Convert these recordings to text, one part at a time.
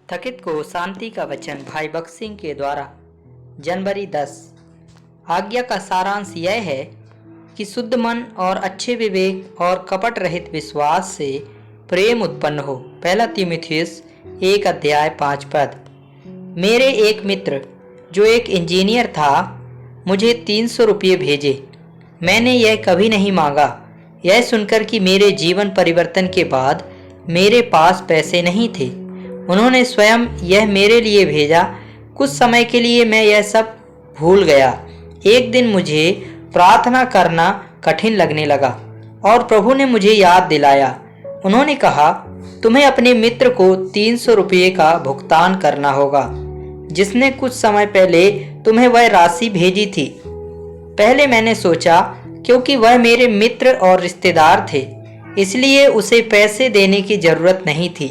थकित को शांति का वचन भाई बख्श सिंह के द्वारा जनवरी 10। आज्ञा का सारांश यह है कि शुद्ध मन और अच्छे विवेक और कपट रहित विश्वास से प्रेम उत्पन्न हो। पहला तीमुथियुस 1 अध्याय 5 पद। मेरे एक मित्र जो एक इंजीनियर था मुझे 300 रुपये भेजे। मैंने यह कभी नहीं मांगा। यह सुनकर कि मेरे जीवन परिवर्तन के बाद मेरे पास पैसे नहीं थे, उन्होंने स्वयं यह मेरे लिए भेजा। कुछ समय के लिए मैं यह सब भूल गया। एक दिन मुझे प्रार्थना करना कठिन लगने लगा और प्रभु ने मुझे याद दिलाया। उन्होंने कहा, तुम्हें अपने मित्र को 300 रुपये का भुगतान करना होगा जिसने कुछ समय पहले तुम्हें वह राशि भेजी थी। पहले मैंने सोचा क्योंकि वह मेरे मित्र और रिश्तेदार थे इसलिए उसे पैसे देने की जरूरत नहीं थी,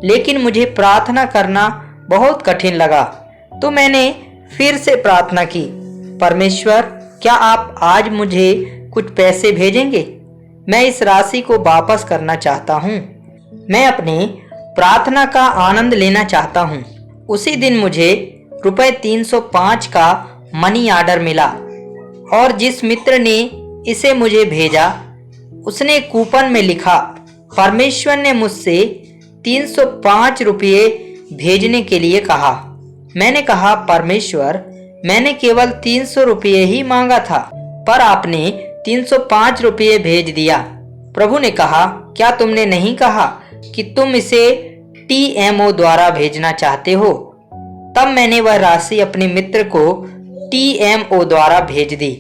लेकिन मुझे प्रार्थना करना बहुत कठिन लगा तो मैंने फिर से प्रार्थना की, परमेश्वर क्या आप आज मुझे कुछ पैसे भेजेंगे? मैं इस राशि को वापस करना चाहता हूँ। मैं अपनी प्रार्थना का आनंद लेना चाहता हूँ। उसी दिन मुझे रुपए 305 का मनी ऑर्डर मिला और जिस मित्र ने इसे मुझे भेजा उसने कूपन में लिखा, परमेश्वर ने मुझसे 305 रुपये भेजने के लिए कहा। मैंने कहा, परमेश्वर मैंने केवल 300 रुपये ही मांगा था पर आपने 305 रुपये भेज दिया। प्रभु ने कहा, क्या तुमने नहीं कहा कि तुम इसे TMO द्वारा भेजना चाहते हो? तब मैंने वह राशि अपने मित्र को TMO द्वारा भेज दी।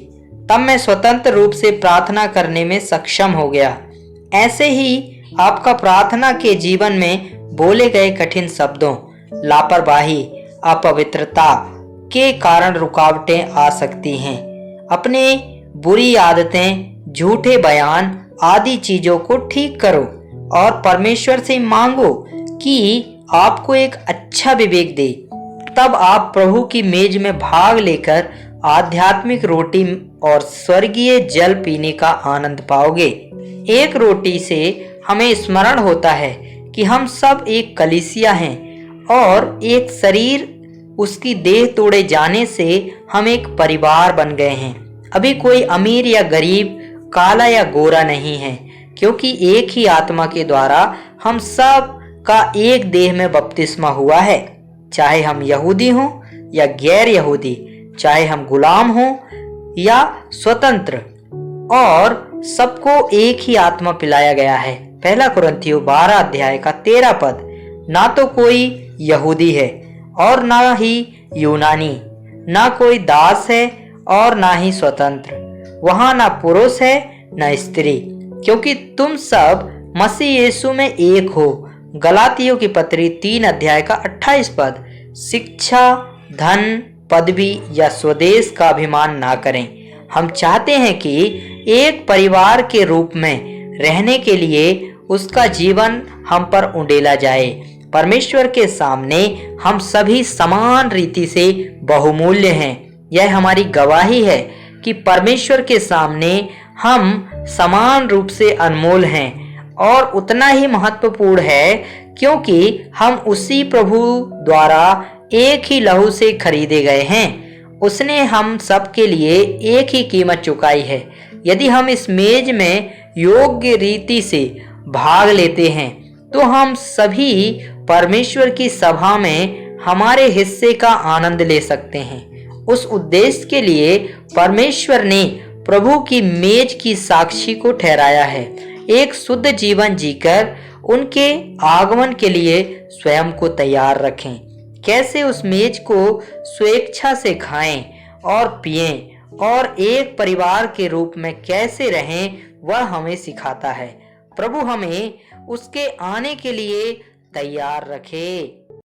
तब मैं स्वतंत्र रूप से प्रार्थना करने में सक्षम हो गया। ऐसे ही आपका प्रार्थना के जीवन में बोले गए कठिन शब्दों, लापरवाही, अपवित्रता के कारण रुकावटें आ सकती हैं। अपने बुरी आदतें, झूठे बयान आदि चीजों को ठीक करो और परमेश्वर से मांगो कि आपको एक अच्छा विवेक दे। तब आप प्रभु की मेज में भाग लेकर आध्यात्मिक रोटी और स्वर्गीय जल पीने का आनंद पाओगे। एक रोटी से हमें स्मरण होता है कि हम सब एक कलीसिया हैं और एक शरीर, उसकी देह तोड़े जाने से हम एक परिवार बन गए हैं। अभी कोई अमीर या गरीब, काला या गोरा नहीं है, क्योंकि एक ही आत्मा के द्वारा हम सब का एक देह में बपतिस्मा हुआ है। चाहे हम यहूदी हों या गैर यहूदी, चाहे हम गुलाम हों या स्वतंत्र, और सबको एक ही आत्मा पिलाया गया है। पहला कुरिन्थियों 12 अध्याय का 13 पद। ना तो कोई यहूदी है और ना ही यूनानी, ना कोई दास है और ना ही स्वतंत्र, वहां ना पुरुष है ना स्त्री, क्योंकि तुम सब मसीह यीशु में एक हो। गलातियों की पत्री 3 अध्याय का 28 पद। शिक्षा, धन, पदवी या स्वदेश का अभिमान ना करें। हम चाहते हैं कि एक परिवार के रूप में रहने के लिए उसका जीवन हम पर उंडेला जाए। परमेश्वर के सामने हम सभी समान रीति से बहुमूल्य हैं। यह हमारी गवाही है कि परमेश्वर के सामने हम समान रूप से अनमोल हैं और उतना ही महत्वपूर्ण है क्योंकि हम उसी प्रभु द्वारा एक ही लहू से खरीदे गए हैं। उसने हम सब के लिए एक ही कीमत चुकाई है। यदि हम इस मेज में योग्य रीति से भाग लेते हैं तो हम सभी परमेश्वर की सभा में हमारे हिस्से का आनंद ले सकते हैं। उस उद्देश्य के लिए परमेश्वर ने प्रभु की मेज की साक्षी को ठहराया है। एक शुद्ध जीवन जीकर उनके आगमन के लिए स्वयं को तैयार रखें। कैसे उस मेज को स्वेच्छा से खाएं और पिएं और एक परिवार के रूप में कैसे रहें, वह हमें सिखाता है। प्रभु हमें उसके आने के लिए तैयार रखे।